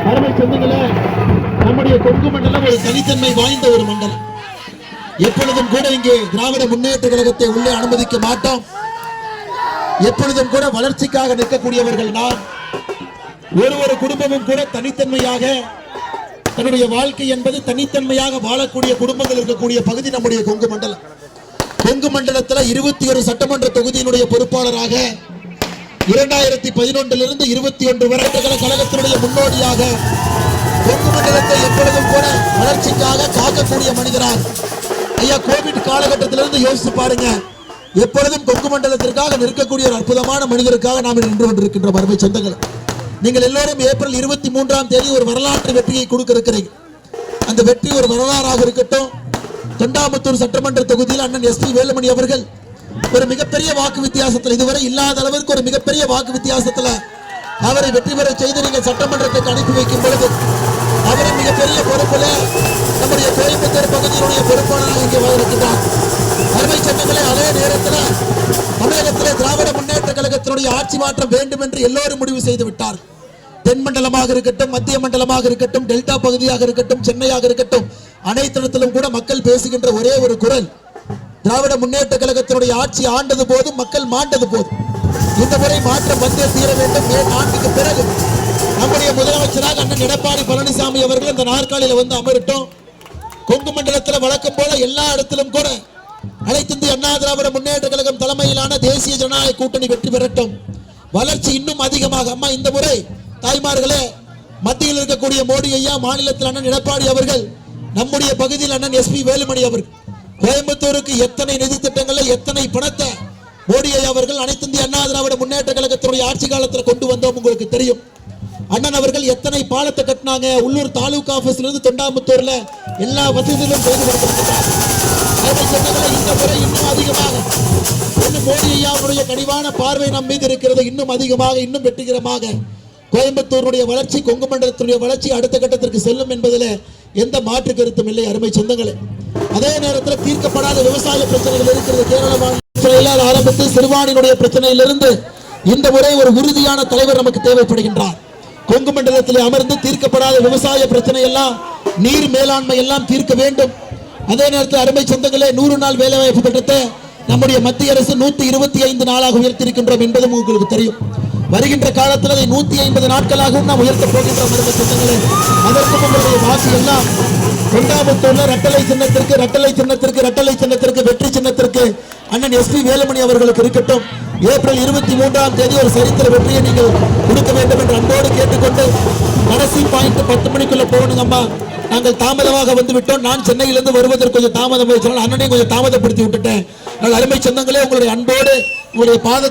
அருமை சொந்தங்களே, நம்முடைய கொங்கு மண்டலம் ஒரு தனித்தன்மை வாய்ந்த ஒரு மண்டலம். எப்பொழுதும் கூட இங்கே திராவிட முன்னேற்ற கழகத்தை உள்ளே அனுமதிக்க மாட்டோம். எப்பொழுதும் கூட வளர்ச்சிக்காக நிற்கக்கூடியவர்கள் நாம். ஒரு குடும்பமும் கூட தனித்தன்மையாக தன்னுடைய வாழ்க்கை என்பது தனித்தன்மையாக வாழக்கூடிய குடும்பங்கள் இருக்கக்கூடிய பகுதி நம்முடைய கொங்கு மண்டலம். கொங்கு மண்டலத்தில் 21 சட்டமன்ற தொகுதியினுடைய பொறுப்பாளராக 2011 21 வருடங்கள கழகத்தினுடைய முன்னோடியாக கொங்கு மண்டலத்தை எப்பொழுதும் கூட வளர்ச்சிக்காக காக்கக்கூடிய மனிதராக ஐயா கோவிட் காலகட்டத்திலிருந்து யோசிச்சு பாருங்க. எப்பொழுதும் கொங்கு மண்டலத்திற்காக நிற்கக்கூடிய ஒரு அற்புதமான மனிதருக்காக நாம் நின்று கொண்டிருக்கின்ற அருமை சொந்தங்கள். நீங்கள் எல்லோரும் ஏப்ரல் 23ஆம் தேதி ஒரு வரலாற்று வெற்றியை கொடுக்க இருக்கிறீங்க. அந்த வெற்றி ஒரு வரலாறாக இருக்கட்டும். தொண்டாமுத்தூர் சட்டமன்ற தொகுதியில் அண்ணன் எஸ்பி வேலுமணி அவர்கள் ஒரு மிகப்பெரிய வாக்கு வித்தியாசத்தில், இதுவரை இல்லாத அளவிற்கு ஒரு மிகப்பெரிய வாக்கு வித்தியாசத்தில் அவரை வெற்றி பெற செய்து நீங்கள் சட்டமன்றத்துக்கு அனுப்பி வைக்கும் பொழுது அவரை மிகப்பெரிய பொறுப்புல நம்முடைய கோயம்புத்தூர் பகுதியினுடைய பொறுப்பாளராக இங்கே இருக்கின்றார். அருமை சொந்தங்களே, அதே நேரத்தில் தமிழகத்தில் திராவிட முன்னேற்ற கழகத்தினுடைய ஆட்சி மாற்றம் வேண்டும் என்று எல்லோரும் முடிவு செய்து விட்டார். தென் மண்டலமாக இருக்கட்டும், மத்திய மண்டலமாக இருக்கட்டும், டெல்டா பகுதியாக இருக்கட்டும், சென்னையாக இருக்கட்டும், அனைத்து இடத்திலும் கூட மக்கள் பேசுகின்ற ஒரே ஒரு குரல், திராவிட முன்னேற்ற கழகத்தினுடைய ஆட்சி ஆண்டது போதும், மக்கள் மாண்டது போதும். இந்த முறை மாற்றம் வந்தே தீர வேண்டும். மே 4க்கு பிறகு நம்முடைய முதலமைச்சராக அண்ணன் எடப்பாடி பழனிசாமி அவர்கள் இந்த நாற்காலியில் வந்து அமரட்டும். கொங்கு மண்டலத்தில் வழக்கம் போல எல்லா இடத்திலும் கூட அனைத்து இந்திய அண்ணா திராவிட முன்னேற்ற கழகம் தலைமையிலான தேசிய ஜனநாயக கூட்டணி வெற்றி பெறட்டும். வளர்ச்சி இன்னும் அதிகமாக. அம்மா, இந்த முறை தாய்மார்களே, மத்தியில் இருக்கக்கூடிய மோடி ஐயா, மாநிலத்தில் அண்ணன் எடப்பாடி அவர்கள், நம்முடைய பகுதியில் அண்ணன் எஸ்பி வேலுமணி அவர்கள், கோயம்புத்தூருக்கு எத்தனை நிதி திட்டங்களை எத்தனை பணத்தை மோடி ஐயா அவர்கள் அனைத்து இந்திய அண்ணா திராவிட முன்னேற்ற கழகத்தினுடைய ஆட்சி காலத்தில் கொண்டு வந்தோம் உங்களுக்கு தெரியும். அண்ணன் அவர்கள் எத்தனை பாலத்தை கட்டினாங்க. உள்ளூர் தாலுகா ஆபீஸ்ல இருந்து தொண்டாமுத்தூர்ல எல்லா வசதிகளும் செய்து கொடுத்திருக்கிறார். இந்த முறை இன்னும் அதிகமாக மோடி ஐயாவுடைய கனிவான பார்வை நம் மீது இருக்கிறது. இன்னும் அதிகமாக, இன்னும் வெற்றிகரமாக கோயம்புத்தூருடைய வளர்ச்சி, கொங்கு மண்டலத்துடைய வளர்ச்சி அடுத்த கட்டத்திற்கு செல்லும் என்பதில் எந்த மாற்று கருத்தும் இல்லை. அருமை சொந்தங்களே, அதே நேரத்தில் தீர்க்கப்படாத விவசாய பிரச்சனைகள் இருக்கிறது. கேரள மாநில ஆரம்பித்து சிறுபான்மையினுடைய பிரச்சனையிலிருந்து இந்த முறை ஒரு உறுதியான தலைவர் நமக்கு தேவைப்படுகின்றார். கொங்கு மண்டலத்தில் அமர்ந்து தீர்க்கப்படாத விவசாய பிரச்சனை எல்லாம், நீர் மேலாண்மை எல்லாம் தீர்க்க வேண்டும். அதே நேரத்தில் அருமை சொந்தங்களே, 100 நாள் வேலைவாய்ப்பு திட்டத்தை நம்முடைய மத்திய அரசு 125 நாளாக உயர்த்தியிருக்கின்றோம் என்பதும் உங்களுக்கு தெரியும். வருகின்ற காலத்தில் அதை 150 நாட்களாகவும் நாம் உயர்த்த போகின்றோம். அருமை சொந்தங்களே, அதற்கும் உங்களுடைய வாசி எல்லாம் தொண்டாமுத்தூர்ல இரட்டலை சின்னத்திற்கு வெற்றி சின்னத்திற்கு அண்ணன் எஸ்பி வேலுமணி அவர்களுக்கு இருக்கட்டும். ஏப்ரல் 23ஆம் தேதி ஒரு சரித்திர வெற்றியை நீங்கள் கொடுக்க வேண்டும் என்று அன்போடு கேட்டுக்கொண்டு, கடைசி பாயிண்ட் 10 மணிக்குள்ள போகணுங்க. அம்மா, நாங்கள் தாமதமாக வந்து விட்டோம். நான் சென்னையிலிருந்து வருவதற்கு கொஞ்சம் தாமதம் ஆயிடுச்சு. அண்ணனையும் கொஞ்சம் தாமதப்படுத்தி விட்டுட்டேன். அருமை சொந்தங்களே, உங்களுடைய அன்போடு உங்களுடைய பாத